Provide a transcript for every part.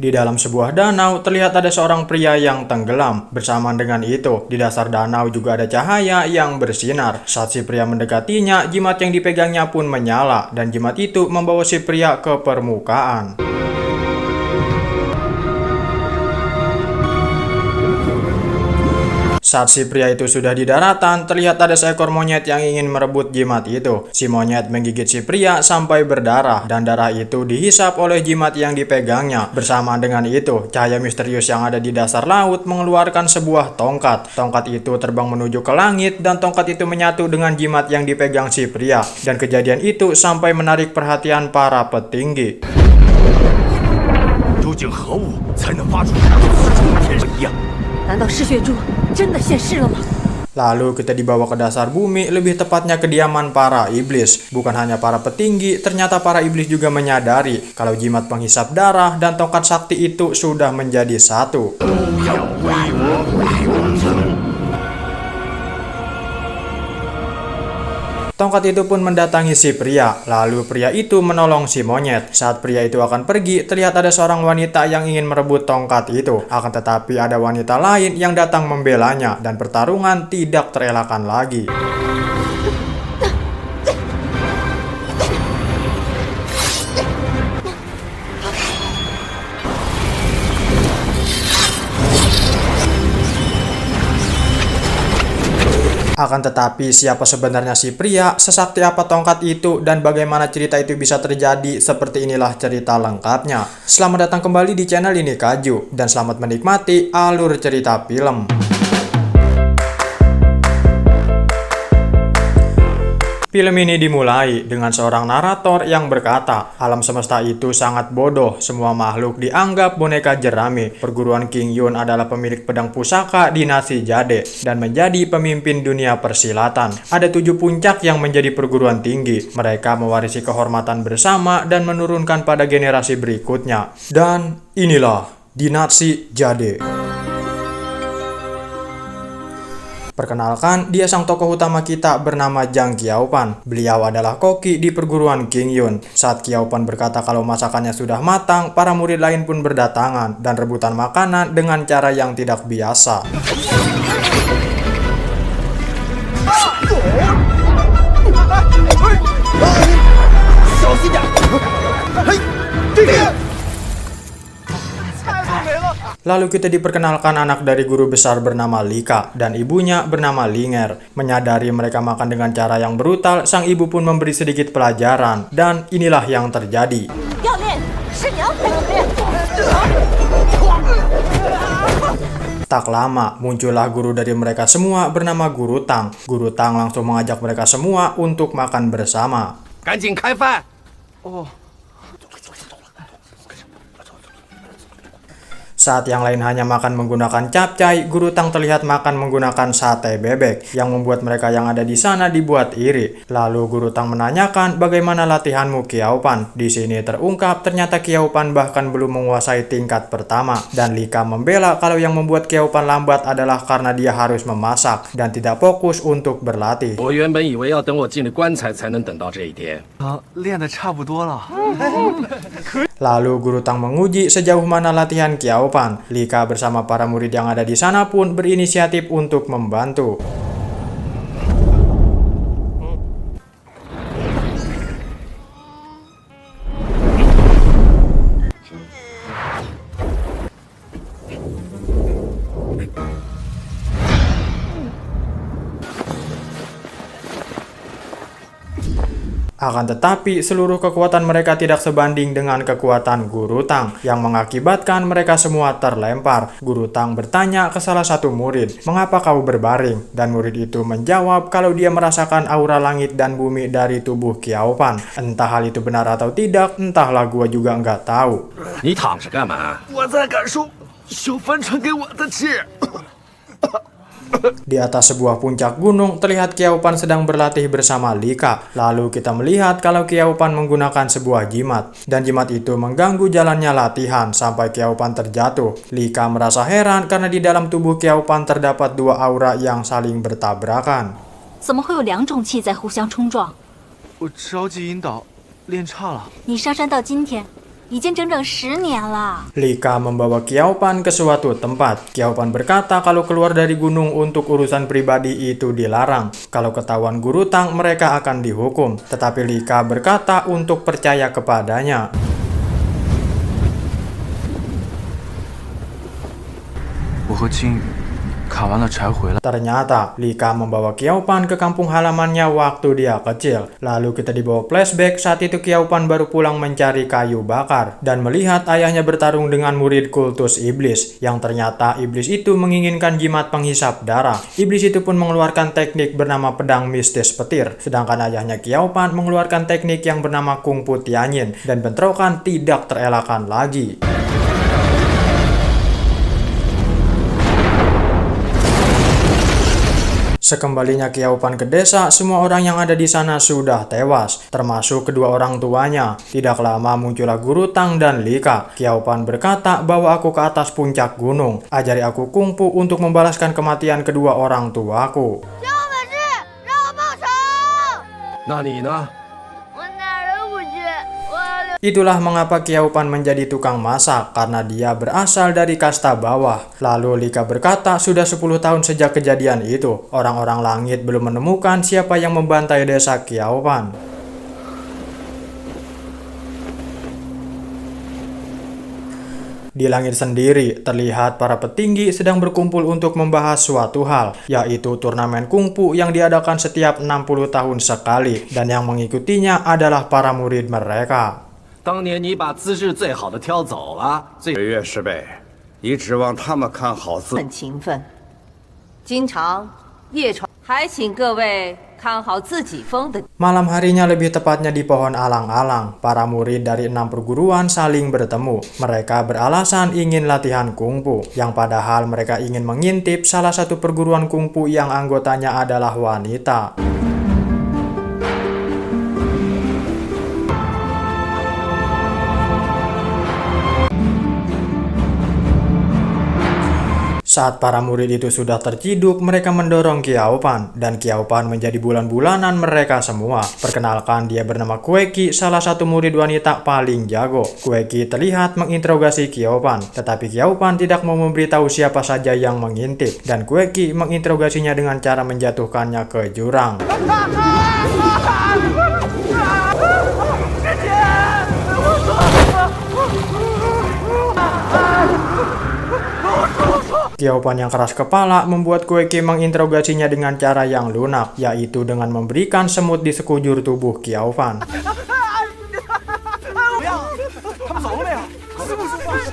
Di dalam sebuah danau terlihat ada seorang pria yang tenggelam. Bersamaan dengan itu, di dasar danau juga ada cahaya yang bersinar. Saat si pria mendekatinya, jimat yang dipegangnya pun menyala dan jimat itu membawa si pria ke permukaan. Saat si pria itu sudah di daratan, terlihat ada seekor monyet yang ingin merebut jimat itu. Si monyet menggigit si pria sampai berdarah, dan darah itu dihisap oleh jimat yang dipegangnya. Bersamaan dengan itu, cahaya misterius yang ada di dasar laut mengeluarkan sebuah tongkat. Tongkat itu terbang menuju ke langit, dan tongkat itu menyatu dengan jimat yang dipegang si pria. Dan kejadian itu sampai menarik perhatian para petinggi. Lalu kita dibawa ke dasar bumi, lebih tepatnya kediaman para iblis. Bukan hanya para petinggi, ternyata para iblis juga menyadari kalau jimat penghisap darah dan tongkat sakti itu sudah menjadi satu. Tongkat itu pun mendatangi si pria, lalu pria itu menolong si monyet. Saat pria itu akan pergi, terlihat ada seorang wanita yang ingin merebut tongkat itu. Akan tetapi ada wanita lain yang datang membelanya, dan pertarungan tidak terelakkan lagi. Akan tetapi siapa sebenarnya si pria, sesakti apa tongkat itu, dan bagaimana cerita itu bisa terjadi, seperti inilah cerita lengkapnya. Selamat datang kembali di channel ini Kaju, dan selamat menikmati alur cerita film. Film ini dimulai dengan seorang narator yang berkata, alam semesta itu sangat bodoh, semua makhluk dianggap boneka jerami. Perguruan King Yun adalah pemilik pedang pusaka dinasti Jade dan menjadi pemimpin dunia persilatan. Ada 7 puncak yang menjadi perguruan tinggi. Mereka mewarisi kehormatan bersama dan menurunkan pada generasi berikutnya. Dan inilah dinasti Jade. Perkenalkan, dia sang tokoh utama kita bernama Jang Qiaopan. Beliau adalah koki di perguruan King Yun. Saat Qiaopan berkata kalau masakannya sudah matang, para murid lain pun berdatangan dan rebutan makanan dengan cara yang tidak biasa. Lalu kita diperkenalkan anak dari guru besar bernama Lika dan ibunya bernama Linger. Menyadari mereka makan dengan cara yang brutal, sang ibu pun memberi sedikit pelajaran. Dan inilah yang terjadi. Tak lama, muncullah guru dari mereka semua bernama Guru Tang. Guru Tang langsung mengajak mereka semua untuk makan bersama. Saat yang lain hanya makan menggunakan capcay, Guru Tang terlihat makan menggunakan sate bebek, yang membuat mereka yang ada di sana dibuat iri. Lalu Guru Tang menanyakan bagaimana latihanmu Qiaopan. Di sini terungkap ternyata Qiaopan bahkan belum menguasai tingkat pertama. Dan Lika membela kalau yang membuat Qiaopan lambat adalah karena dia harus memasak dan tidak fokus untuk berlatih. Lalu Guru Tang menguji sejauh mana latihan Qiaopan. Lika bersama para murid yang ada di sana pun berinisiatif untuk membantu. Akan tetapi, seluruh kekuatan mereka tidak sebanding dengan kekuatan Guru Tang, yang mengakibatkan mereka semua terlempar. Guru Tang bertanya ke salah satu murid, "Mengapa kau berbaring?" Dan murid itu menjawab kalau dia merasakan aura langit dan bumi dari tubuh Qiaopan. Entah hal itu benar atau tidak, entahlah, gua juga nggak tahu. Di atas sebuah puncak gunung, terlihat Qiaopan sedang berlatih bersama Lika. Lalu kita melihat kalau Qiaopan menggunakan sebuah jimat, dan jimat itu mengganggu jalannya latihan sampai Qiaopan terjatuh. Lika merasa heran karena di dalam tubuh Qiaopan terdapat 2 aura yang saling bertabrakan. 已经整整10年了。 Lika membawa Qiaopan ke suatu tempat. Qiaopan berkata kalau keluar dari gunung untuk urusan pribadi itu dilarang. Kalau ketahuan guru Tang, mereka akan dihukum. Tetapi Lika berkata untuk percaya kepadanya. Ternyata Lika membawa Qiaopan ke kampung halamannya waktu dia kecil. Lalu kita dibawa flashback saat itu Qiaopan baru pulang mencari kayu bakar dan melihat ayahnya bertarung dengan murid kultus iblis, yang ternyata iblis itu menginginkan jimat penghisap darah. Iblis itu pun mengeluarkan teknik bernama pedang mistis petir, sedangkan ayahnya Qiaopan mengeluarkan teknik yang bernama Kung Fu Tianyin, dan bentrokan tidak terelakkan lagi. Sekembalinya Qiaopan ke desa, semua orang yang ada di sana sudah tewas, termasuk kedua orang tuanya. Tidak lama muncullah guru Tang dan Lika. Qiaopan berkata bahwa aku ke atas puncak gunung. Ajari aku kungfu untuk membalaskan kematian kedua orang tuaku. Itulah mengapa Qiaopan menjadi tukang masak, karena dia berasal dari kasta bawah. Lalu Lika berkata sudah 10 tahun sejak kejadian itu, orang-orang langit belum menemukan siapa yang membantai desa Qiaopan. Di langit sendiri, terlihat para petinggi sedang berkumpul untuk membahas suatu hal, yaitu turnamen kungfu yang diadakan setiap 60 tahun sekali, dan yang mengikutinya adalah para murid mereka. 当年你把资质最好的挑走了，北岳师辈，你指望他们看好自？很勤奋，经常夜闯，还请各位看好自己封的。 Malam harinya, lebih tepatnya di pohon alang-alang, para murid dari 6 perguruan saling bertemu. Mereka beralasan ingin latihan kungfu, yang padahal mereka ingin mengintip salah satu perguruan kungfu yang anggotanya adalah wanita. Saat para murid itu sudah terciduk, mereka mendorong Qiaopan, dan Qiaopan menjadi bulan-bulanan mereka semua. Perkenalkan, dia bernama Kueki, salah satu murid wanita paling jago. Kueki terlihat menginterogasi Qiaopan, tetapi Qiaopan tidak mau memberitahu siapa saja yang mengintip, dan Kueki menginterogasinya dengan cara menjatuhkannya ke jurang. Qiaopan yang keras kepala membuat Kueki menginterogasinya dengan cara yang lunak, yaitu dengan memberikan semut di sekujur tubuh Qiaopan.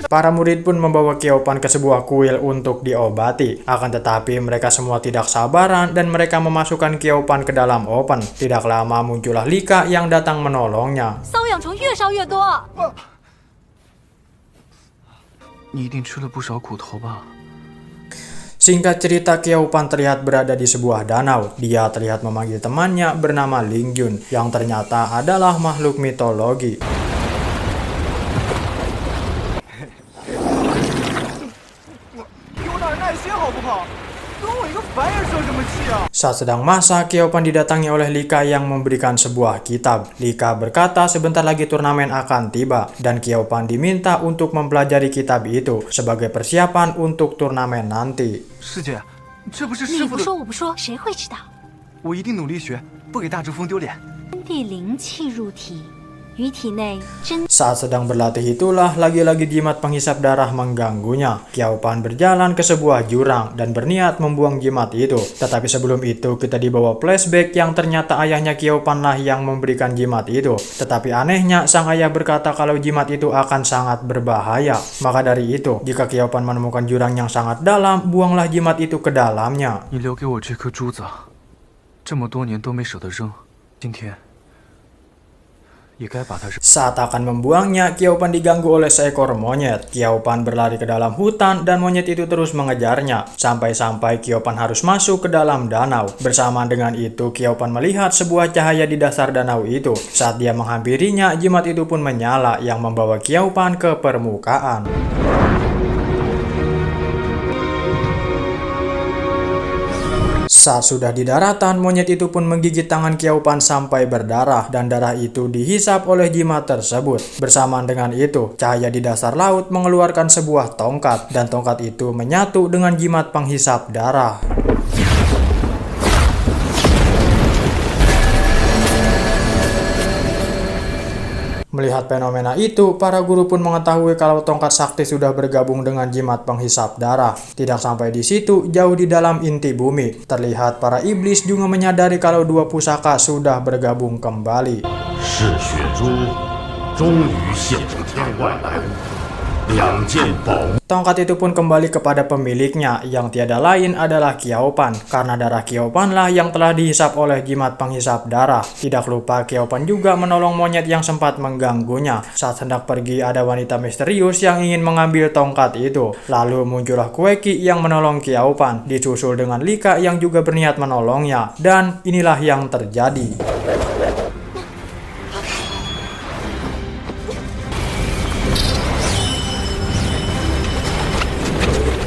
Para murid pun membawa Qiaopan ke sebuah kuil untuk diobati. Akan tetapi mereka semua tidak sabaran dan mereka memasukkan Qiaopan ke dalam oven. Tidak lama muncullah Lika yang datang menolongnya. Singkat cerita, Qiaopan terlihat berada di sebuah danau. Dia terlihat memanggil temannya bernama Lingjun, yang ternyata adalah makhluk mitologi. Saat sedang masak, Qiaopan didatangi oleh Lika yang memberikan sebuah kitab. Lika berkata sebentar lagi turnamen akan tiba, dan Qiaopan diminta untuk mempelajari kitab itu sebagai persiapan untuk turnamen nanti. 师姐，这不是你师傅的，不说我不说，谁会知道？我一定努力学，不给大之风丢脸。天地灵气入体，于体内真。 Saat sedang berlatih itulah lagi-lagi jimat penghisap darah mengganggunya. Qiaopan berjalan ke sebuah jurang dan berniat membuang jimat itu. Tetapi sebelum itu kita dibawa flashback yang ternyata ayahnya Qiaopan lah yang memberikan jimat itu. Tetapi anehnya sang ayah berkata kalau jimat itu akan sangat berbahaya. Maka dari itu, jika Qiaopan menemukan jurang yang sangat dalam, buanglah jimat itu ke dalamnya. 你留给我这颗珠子，这么多年都没舍得扔，今天也该把它扔。 Saat akan membuangnya, Qiaopan diganggu oleh seekor monyet. Qiaopan berlari ke dalam hutan dan monyet itu terus mengejarnya. Sampai-sampai Qiaopan harus masuk ke dalam danau. Bersamaan dengan itu, Qiaopan melihat sebuah cahaya di dasar danau itu. Saat dia menghampirinya, jimat itu pun menyala yang membawa Qiaopan ke permukaan. Saat sudah di daratan, monyet itu pun menggigit tangan Qiao Pan sampai berdarah, dan darah itu dihisap oleh jimat tersebut. Bersamaan dengan itu, cahaya di dasar laut mengeluarkan sebuah tongkat, dan tongkat itu menyatu dengan jimat penghisap darah. Melihat fenomena itu, para guru pun mengetahui kalau tongkat sakti sudah bergabung dengan jimat penghisap darah. Tidak sampai di situ, jauh di dalam inti bumi, terlihat para iblis juga menyadari kalau dua pusaka sudah bergabung kembali. Tongkat itu pun kembali kepada pemiliknya, yang tiada lain adalah Qiao Pan, karena darah Qiao Pan lah yang telah dihisap oleh jimat penghisap darah. Tidak lupa Qiao Pan juga menolong monyet yang sempat mengganggunya. Saat hendak pergi, ada wanita misterius yang ingin mengambil tongkat itu. Lalu muncullah Kueki yang menolong Qiao Pan, disusul dengan Lika yang juga berniat menolongnya, dan inilah yang terjadi.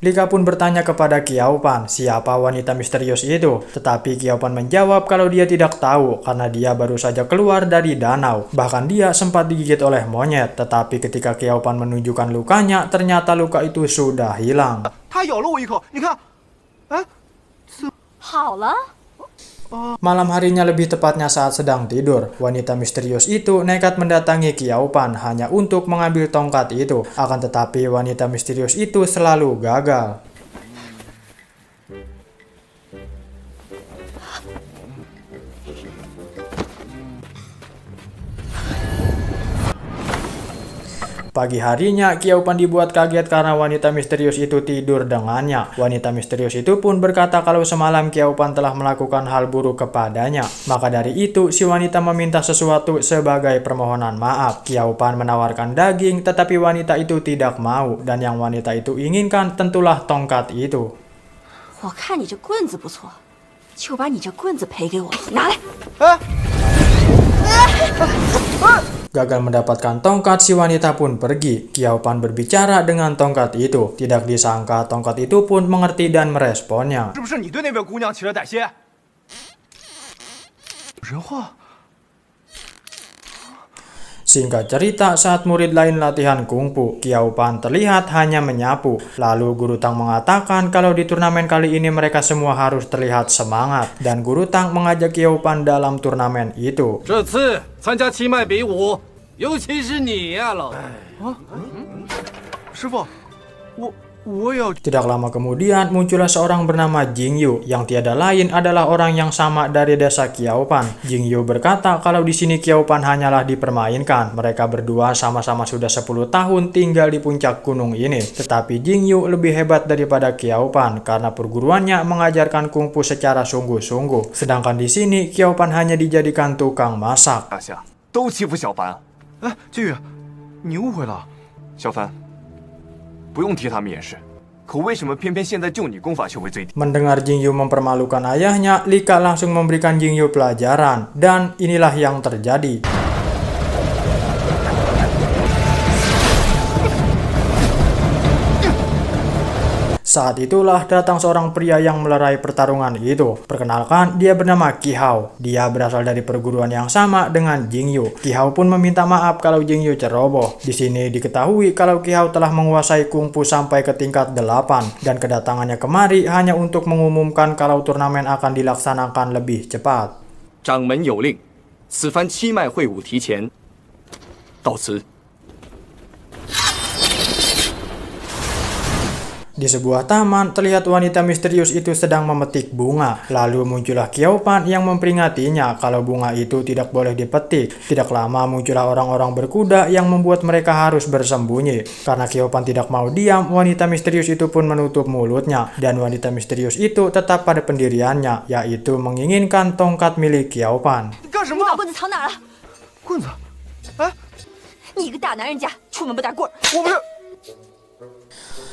Lika pun bertanya kepada Qiao Pan siapa wanita misterius itu, tetapi Qiao Pan menjawab kalau dia tidak tahu karena dia baru saja keluar dari danau. Bahkan dia sempat digigit oleh monyet, tetapi ketika Qiao Pan menunjukkan lukanya, ternyata luka itu sudah hilang. 它咬了我一口，你看，哎， 好了。 Malam harinya, lebih tepatnya saat sedang tidur, wanita misterius itu nekat mendatangi Qiao Pan hanya untuk mengambil tongkat itu. Akan tetapi wanita misterius itu selalu gagal. Pagi harinya, Qiao Pan dibuat kaget karena wanita misterius itu tidur dengannya. Wanita misterius itu pun berkata kalau semalam Qiao Pan telah melakukan hal buruk kepadanya. Maka dari itu, si wanita meminta sesuatu sebagai permohonan maaf. Qiao Pan menawarkan daging, tetapi wanita itu tidak mau, dan yang wanita itu inginkan tentulah tongkat itu. 我看你这棍子不错，就把你这棍子赔给我，拿来。 Gagal mendapatkan tongkat, si wanita pun pergi. Qiao Pan berbicara dengan tongkat itu. Tidak disangka tongkat itu pun mengerti dan meresponnya. 是不是你对那位姑娘起了歹心？人话。 Singkat cerita, saat murid lain latihan kungfu, Qiao Pan terlihat hanya menyapu. Lalu Guru Tang mengatakan kalau di turnamen kali ini mereka semua harus terlihat semangat. Dan Guru Tang mengajak Qiao Pan dalam turnamen itu. 这次参加七脉比武，尤其是你呀，老。师傅，我也要。 Tidak lama kemudian muncullah seorang bernama Jingyu yang tiada lain adalah orang yang sama dari desa Qiao Pan. Jingyu berkata kalau di sini Qiao Pan hanyalah dipermainkan. Mereka berdua sama-sama sudah 10 tahun tinggal di puncak gunung ini. Tetapi Jingyu lebih hebat daripada Qiao Pan karena perguruannya mengajarkan kungfu secara sungguh-sungguh. Sedangkan di sini Qiao Pan hanya dijadikan tukang masak. 大夏都欺负小凡， 哎，靖宇，你误会了。 小凡，不用替他们掩饰。可为什么偏偏现在就你功法修为最低？ Mendengar Jingyu mempermalukan ayahnya, Lika langsung memberikan Jingyu pelajaran. Dan inilah yang terjadi. Saat itulah datang seorang pria yang melerai pertarungan itu. Perkenalkan, dia bernama Qihao. Dia berasal dari perguruan yang sama dengan Jingyu. Qihao pun meminta maaf kalau Jingyu ceroboh. Di sini diketahui kalau Qihao telah menguasai kungfu sampai ke tingkat 8 dan kedatangannya kemari hanya untuk mengumumkan kalau turnamen akan dilaksanakan lebih cepat. 掌门有令，此番七脉会武提前，到此。 Di sebuah taman, terlihat wanita misterius itu sedang memetik bunga. Lalu muncullah Qiao Pan yang memperingatinya kalau bunga itu tidak boleh dipetik. Tidak lama muncullah orang-orang berkuda yang membuat mereka harus bersembunyi. Karena Qiao Pan tidak mau diam, wanita misterius itu pun menutup mulutnya. Dan wanita misterius itu tetap pada pendiriannya, yaitu menginginkan tongkat milik Qiao Pan. 你干什么？你把棍子藏哪儿了？棍子？哎，你一个大男人家，出门不带棍儿。我不是。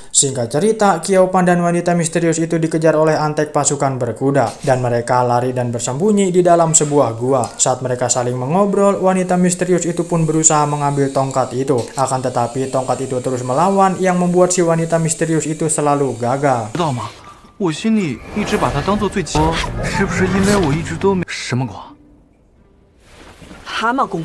Singkat cerita, Qiao Pan dan wanita misterius itu dikejar oleh antek pasukan berkuda, dan mereka lari dan bersembunyi di dalam sebuah gua. Saat mereka saling mengobrol, wanita misterius itu pun berusaha mengambil tongkat itu. Akan tetapi tongkat itu terus melawan yang membuat si wanita misterius itu selalu gagal. 知道吗？我心里一直把他当做最强，是不是因为我一直都没什么瓜？ 蛤蟆功。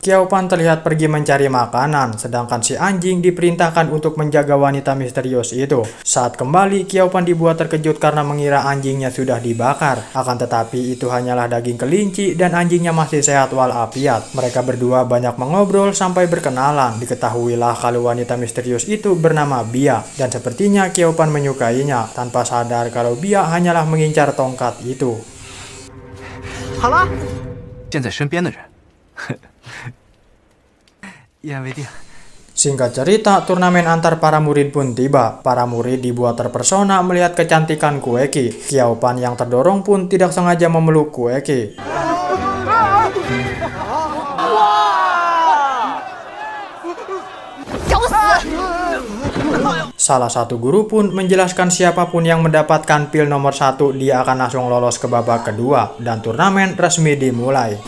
Qiao Pan terlihat pergi mencari makanan, sedangkan si anjing diperintahkan untuk menjaga wanita misterius itu. Saat kembali, Qiao Pan dibuat terkejut karena mengira anjingnya sudah dibakar. Akan tetapi itu hanyalah daging kelinci dan anjingnya masih sehat walafiat. Mereka berdua banyak mengobrol sampai berkenalan. Diketahuilah kalau wanita misterius itu bernama Bia, dan sepertinya Qiao Pan menyukainya tanpa sadar kalau Bia hanyalah mengincar tongkat itu. 好了，现在身边的人，一言为定。 Singkat cerita, turnamen antar para murid pun tiba. Para murid dibuat terpesona melihat kecantikan Kueki. Qiao Pan yang terdorong pun tidak sengaja memeluk Kueki. Salah satu guru pun menjelaskan siapapun yang mendapatkan pil nomor 1 dia akan langsung lolos ke babak kedua dan turnamen resmi dimulai.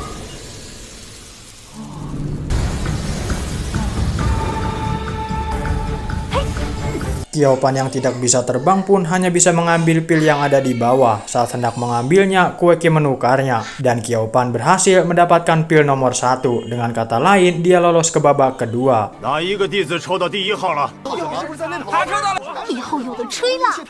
Qiao Pan yang tidak bisa terbang pun hanya bisa mengambil pil yang ada di bawah. Saat hendak mengambilnya, Kueki menukarnya. Dan Qiao Pan berhasil mendapatkan pil nomor 1. Dengan kata lain, dia lolos ke babak kedua. 哪一个弟子抽到第1号了？ 以后有的吹了。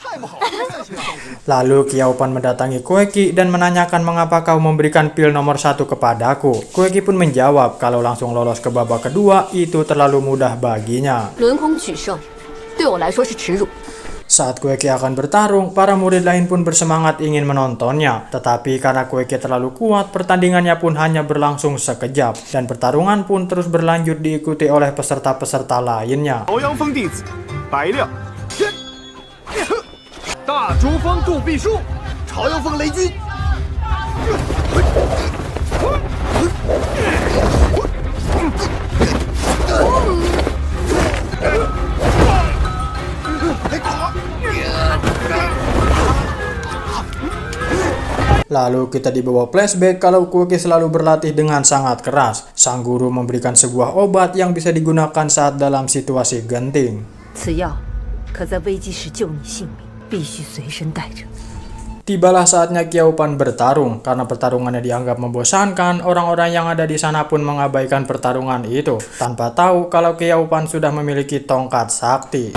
Lalu Qiao Pan mendatangi Kueki dan menanyakan mengapa kau memberikan pil nomor 1 kepadaku. Kueki pun menjawab kalau langsung lolos ke babak kedua itu terlalu mudah baginya. 轮空取胜，对我来说是耻辱。 Saat Kueki akan bertarung, para murid lain pun bersemangat ingin menontonnya. Tetapi karena Kueki terlalu kuat, pertandingannya pun hanya berlangsung sekejap. Dan pertarungan pun terus berlanjut diikuti oleh peserta-peserta lainnya. 朝阳峰弟子白亮，大竹峰杜必书，朝阳峰雷军。 Lalu kita dibawa flashback kalau Kueki selalu berlatih dengan sangat keras. Sang guru memberikan sebuah obat yang bisa digunakan saat dalam situasi genting. 此药可在危机时救你性命，必须随身带着。 Tibalah saatnya Qiao Pan bertarung. Karena pertarungannya dianggap membosankan, orang-orang yang ada di sana pun mengabaikan pertarungan itu tanpa tahu kalau Qiao Pan sudah memiliki tongkat sakti.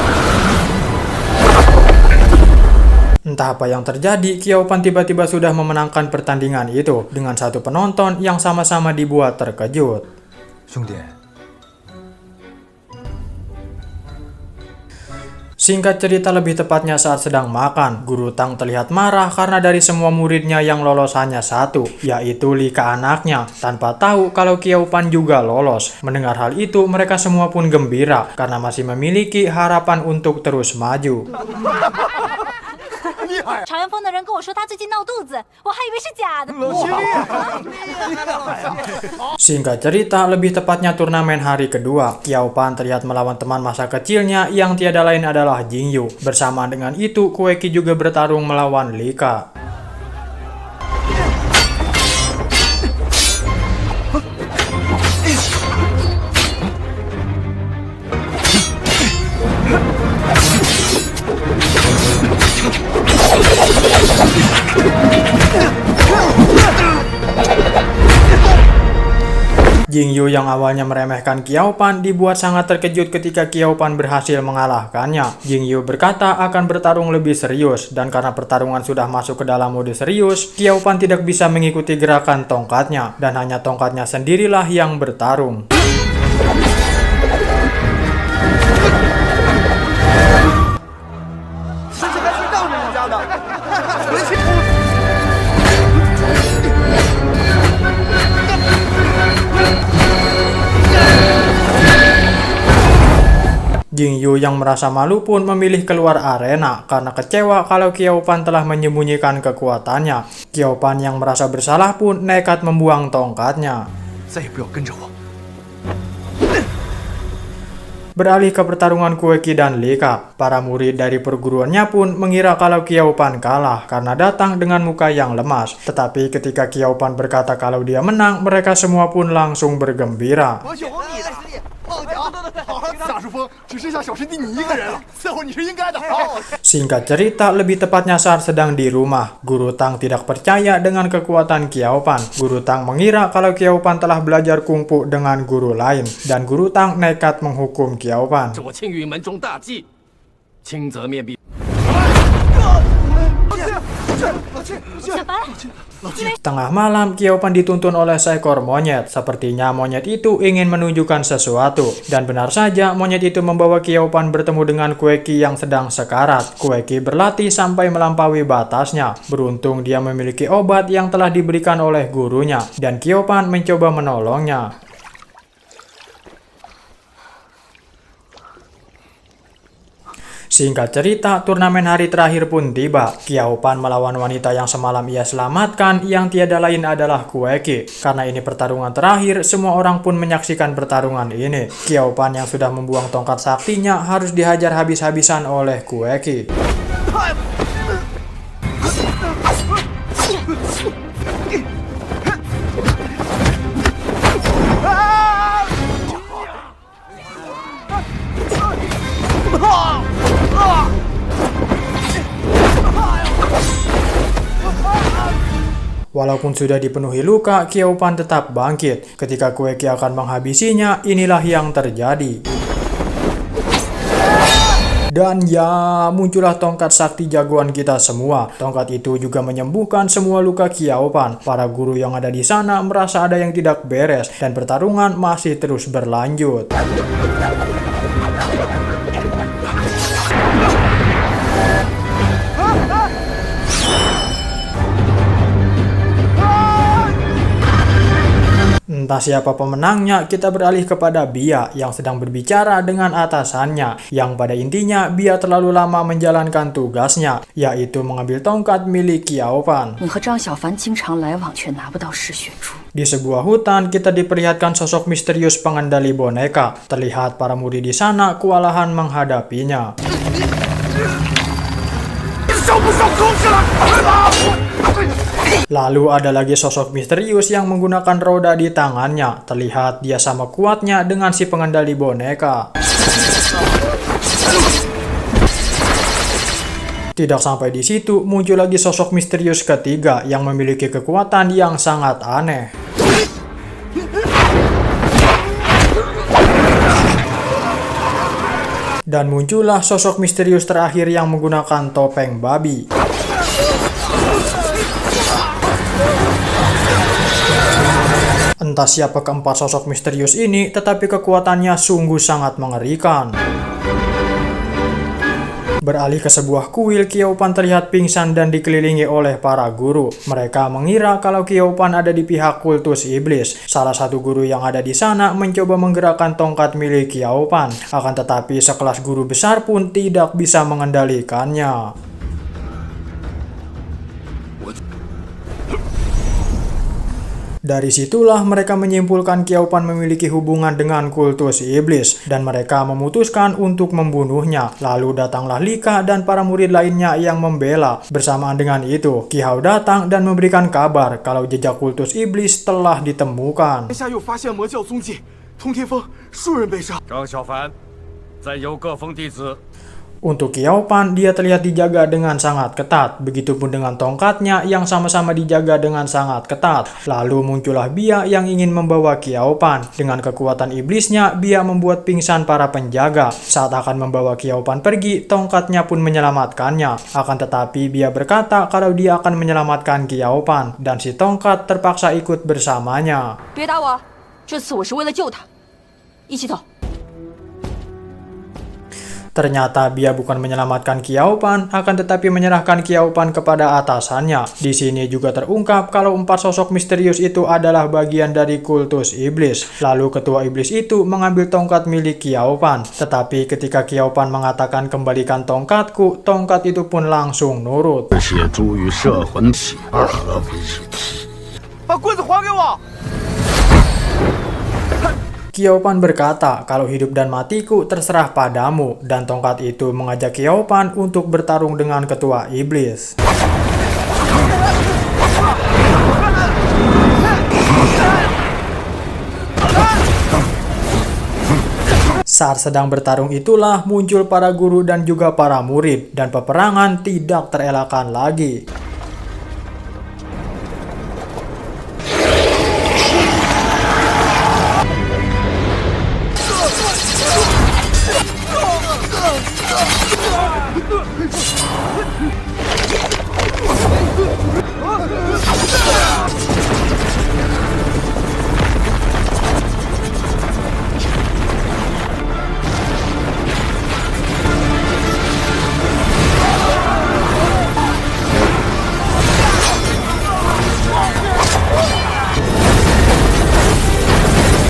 Entah apa yang terjadi, Qiao Pan tiba-tiba sudah memenangkan pertandingan itu dengan satu penonton yang sama-sama dibuat terkejut. 兄弟， Singkat cerita, lebih tepatnya saat sedang makan, Guru Tang terlihat marah karena dari semua muridnya yang lolos hanya satu, yaitu Lika anaknya, tanpa tahu kalau Qiao Pan juga lolos. Mendengar hal itu, mereka semua pun gembira karena masih memiliki harapan untuk terus maju. 朝阳峰的人跟我说他最近闹肚子，我还以为是假的。 Singkat cerita, lebih tepatnya turnamen hari kedua, Qiao Pan terlihat melawan teman masa kecilnya yang tiada lain adalah Jingyu. Bersama dengan itu, Kueki juga bertarung melawan Lika. Jingyu yang awalnya meremehkan Qiao Pan dibuat sangat terkejut ketika Qiao Pan berhasil mengalahkannya. Jingyu berkata akan bertarung lebih serius, dan karena pertarungan sudah masuk ke dalam mode serius, Qiao Pan tidak bisa mengikuti gerakan tongkatnya, dan hanya tongkatnya sendirilah yang bertarung. Jingyu yang merasa malu pun memilih keluar arena karena kecewa kalau Qiao Pan telah menyembunyikan kekuatannya. Qiao Pan yang merasa bersalah pun nekat membuang tongkatnya. 再也不要跟着我。 Beralih ke pertarungan Kueki dan Lika, para murid dari perguruannya pun mengira kalau Qiao Pan kalah karena datang dengan muka yang lemas. Tetapi ketika Qiao Pan berkata kalau dia menang, mereka semua pun langsung bergembira. 我有你的！大叔风，只剩下小师弟你一个人了，伺候你是应该的。 Singkat cerita, lebih tepatnya saat sedang di rumah, Guru Tang tidak percaya dengan kekuatan Qiao Pan. Guru Tang mengira kalau Qiao Pan telah belajar kungfu dengan guru lain, dan Guru Tang nekat menghukum Qiao Pan. 这我庆云门中大忌，轻则面壁。 Tengah malam, Qiao Pan dituntun oleh seekor monyet. Sepertinya monyet itu ingin menunjukkan sesuatu. Dan benar saja, monyet itu membawa Qiao Pan bertemu dengan Kue Qi yang sedang sekarat. Kue Qi berlatih sampai melampaui batasnya. Beruntung dia memiliki obat yang telah diberikan oleh gurunya. Dan Qiao Pan mencoba menolongnya. Singkat cerita, turnamen hari terakhir pun tiba. Qiao Pan melawan wanita yang semalam ia selamatkan, yang tiada lain adalah Kue Qi. Karena ini pertarungan terakhir, semua orang pun menyaksikan pertarungan ini. Qiao Pan yang sudah membuang tongkat saktinya harus dihajar habis-habisan oleh Kue Qi. Walaupun sudah dipenuhi luka, Qiao Pan tetap bangkit. Ketika Kue Qi akan menghabisinya, inilah yang terjadi. Dan ya, muncullah tongkat sakti jagoan kita semua. Tongkat itu juga menyembuhkan semua luka Qiao Pan. Para guru yang ada di sana merasa ada yang tidak beres, dan pertarungan masih terus berlanjut. Entah siapa pemenangnya, kita beralih kepada Bia yang sedang berbicara dengan atasannya, yang pada intinya Bia terlalu lama menjalankan tugasnya, yaitu mengambil tongkat milik Qiao Pan. Di sebuah hutan, kita diperlihatkan sosok misterius pengendali boneka. Terlihat para murid di sana kewalahan menghadapinya. Lalu ada lagi sosok misterius yang menggunakan roda di tangannya. Terlihat dia sama kuatnya dengan si pengendali boneka. Tidak sampai di situ, muncul lagi sosok misterius ketiga yang memiliki kekuatan yang sangat aneh. Dan muncullah sosok misterius terakhir yang menggunakan topeng babi. Entah siapa keempat sosok misterius ini, tetapi kekuatannya sungguh sangat mengerikan. Beralih ke sebuah kuil, Qiao Pan terlihat pingsan dan dikelilingi oleh para guru. Mereka mengira kalau Qiao Pan ada di pihak kultus iblis. Salah satu guru yang ada di sana mencoba menggerakkan tongkat milik Qiao Pan. Akan tetapi sekelas guru besar pun tidak bisa mengendalikannya. Dari situlah mereka menyimpulkan Qiao Pan memiliki hubungan dengan kultus iblis, dan mereka memutuskan untuk membunuhnya. Lalu datanglah Lika dan para murid lainnya yang membela. Bersamaan dengan itu, Qi Hao datang dan memberikan kabar kalau jejak kultus iblis telah ditemukan. 张小凡，再由各封弟子 Untuk Qiao Pan, dia terlihat dijaga dengan sangat ketat. Begitupun dengan tongkatnya yang sama-sama dijaga dengan sangat ketat. Lalu muncullah Bia yang ingin membawa Qiao Pan. Dengan kekuatan iblisnya, Bia membuat pingsan para penjaga. Saat akan membawa Qiao Pan pergi, tongkatnya pun menyelamatkannya. Akan tetapi Bia berkata kalau dia akan menyelamatkan Qiao Pan, dan si tongkat terpaksa ikut bersamanya. 别打我，这次我是为了救他，一起走。 Ternyata Bia bukan menyelamatkan Qiao Pan, akan tetapi menyerahkan Qiao Pan kepada atasannya. Di sini juga terungkap kalau 4 sosok misterius itu adalah bagian dari kultus iblis. Lalu ketua iblis itu mengambil tongkat milik Qiao Pan. Tetapi ketika Qiao Pan mengatakan kembalikan tongkatku, tongkat itu pun langsung nurut. 把棍子还给我！ Qiao Pan berkata kalau hidup dan matiku terserah padamu, dan tongkat itu mengajak Qiao Pan untuk bertarung dengan ketua iblis. Saat sedang bertarung itulah muncul para guru dan juga para murid, dan peperangan tidak terelakkan lagi.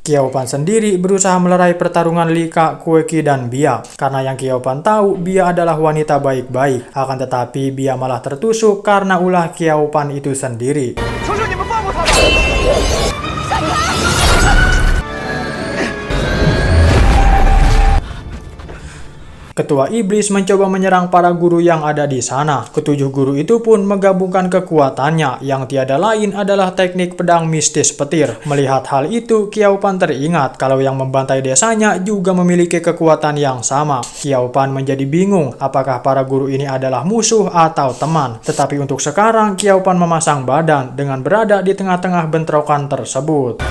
Qiao Pan sendiri berusaha melerai pertarungan Lika, Kueki, dan Bia. Karena yang Qiao Pan tahu, Bia adalah wanita baik-baik. Akan tetapi Bia malah tertusuk karena ulah Qiao Pan itu sendiri. Ketua Iblis mencoba menyerang para guru yang ada di sana. Ketujuh guru itu pun menggabungkan kekuatannya, yang tiada lain adalah teknik pedang mistis petir. Melihat hal itu, Qiao Pan teringat kalau yang membantai desanya juga memiliki kekuatan yang sama. Qiao Pan menjadi bingung apakah para guru ini adalah musuh atau teman. Tetapi untuk sekarang, Qiao Pan memasang badan dengan berada di tengah-tengah bentrokan tersebut.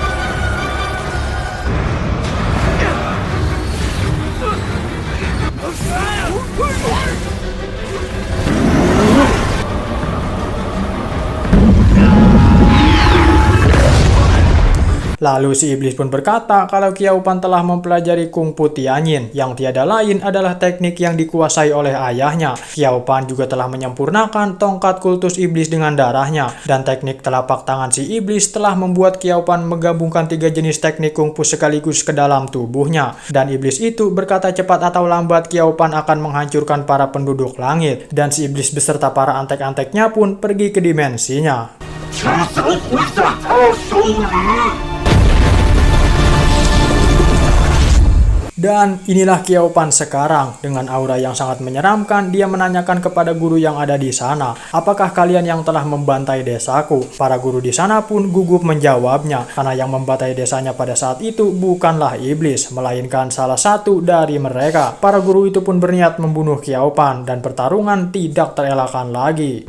Lalu si iblis pun berkata kalau Qiao Pan telah mempelajari Kung Fu Tianyin, yang tiada lain adalah teknik yang dikuasai oleh ayahnya. Qiao Pan juga telah menyempurnakan tongkat kultus iblis dengan darahnya, dan teknik telapak tangan si iblis telah membuat Qiao Pan menggabungkan 3 jenis teknik Kung Fu sekaligus ke dalam tubuhnya. Dan iblis itu berkata cepat atau lambat Qiao Pan akan menghancurkan para penduduk langit, dan si iblis beserta para antek-anteknya pun pergi ke dimensinya. Dan inilah Qiao Pan sekarang. Dengan aura yang sangat menyeramkan, dia menanyakan kepada guru yang ada di sana, apakah kalian yang telah membantai desaku? Para guru di sana pun gugup menjawabnya, karena yang membantai desanya pada saat itu bukanlah iblis, melainkan salah satu dari mereka. Para guru itu pun berniat membunuh Qiao Pan, dan pertarungan tidak terelakkan lagi.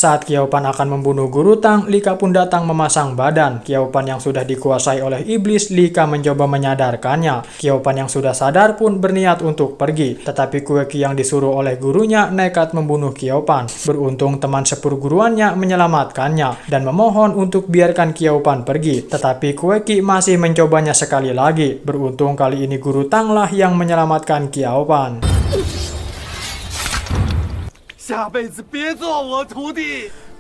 Saat Qiao Pan akan membunuh Guru Tang, Lika pun datang memasang badan. Qiao Pan yang sudah dikuasai oleh iblis, Lika mencoba menyadarkannya. Qiao Pan yang sudah sadar pun berniat untuk pergi, tetapi Kueki yang disuruh oleh gurunya nekat membunuh Qiao Pan. Beruntung teman seperguruannya menyelamatkannya dan memohon untuk biarkan Qiao Pan pergi, tetapi Kueki masih mencobanya sekali lagi. Beruntung kali ini Guru Tang lah yang menyelamatkan Qiao Pan.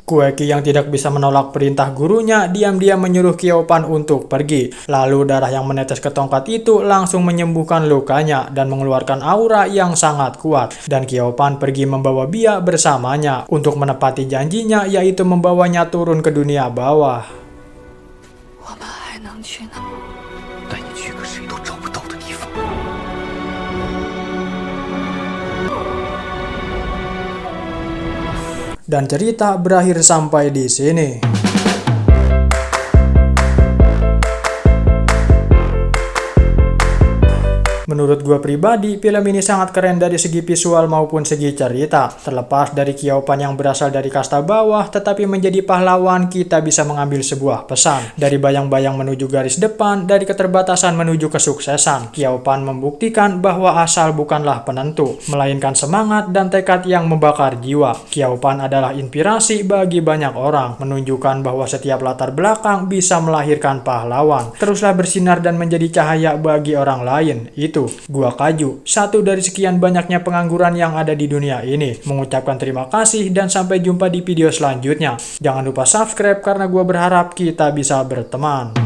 Kueki yang tidak bisa menolak perintah gurunya diam-diam menyuruh Qiao Pan untuk pergi. Lalu darah yang menetes ke tongkat itu langsung menyembuhkan lukanya dan mengeluarkan aura yang sangat kuat. Dan Qiao Pan pergi membawa Bia bersamanya untuk menepati janjinya, yaitu membawanya turun ke dunia bawah. Dan cerita berakhir sampai di sini. Menurut gue pribadi, film ini sangat keren dari segi visual maupun segi cerita. Terlepas dari Qiao Pan yang berasal dari kasta bawah, tetapi menjadi pahlawan, kita bisa mengambil sebuah pesan. Dari bayang-bayang menuju garis depan, dari keterbatasan menuju kesuksesan. Qiao Pan membuktikan bahwa asal bukanlah penentu, melainkan semangat dan tekad yang membakar jiwa. Qiao Pan adalah inspirasi bagi banyak orang, menunjukkan bahwa setiap latar belakang bisa melahirkan pahlawan. Teruslah bersinar dan menjadi cahaya bagi orang lain. Itu gua Kaju, satu dari sekian banyaknya pengangguran yang ada di dunia ini, mengucapkan terima kasih dan sampai jumpa di video selanjutnya. Jangan lupa subscribe karena gua berharap kita bisa berteman.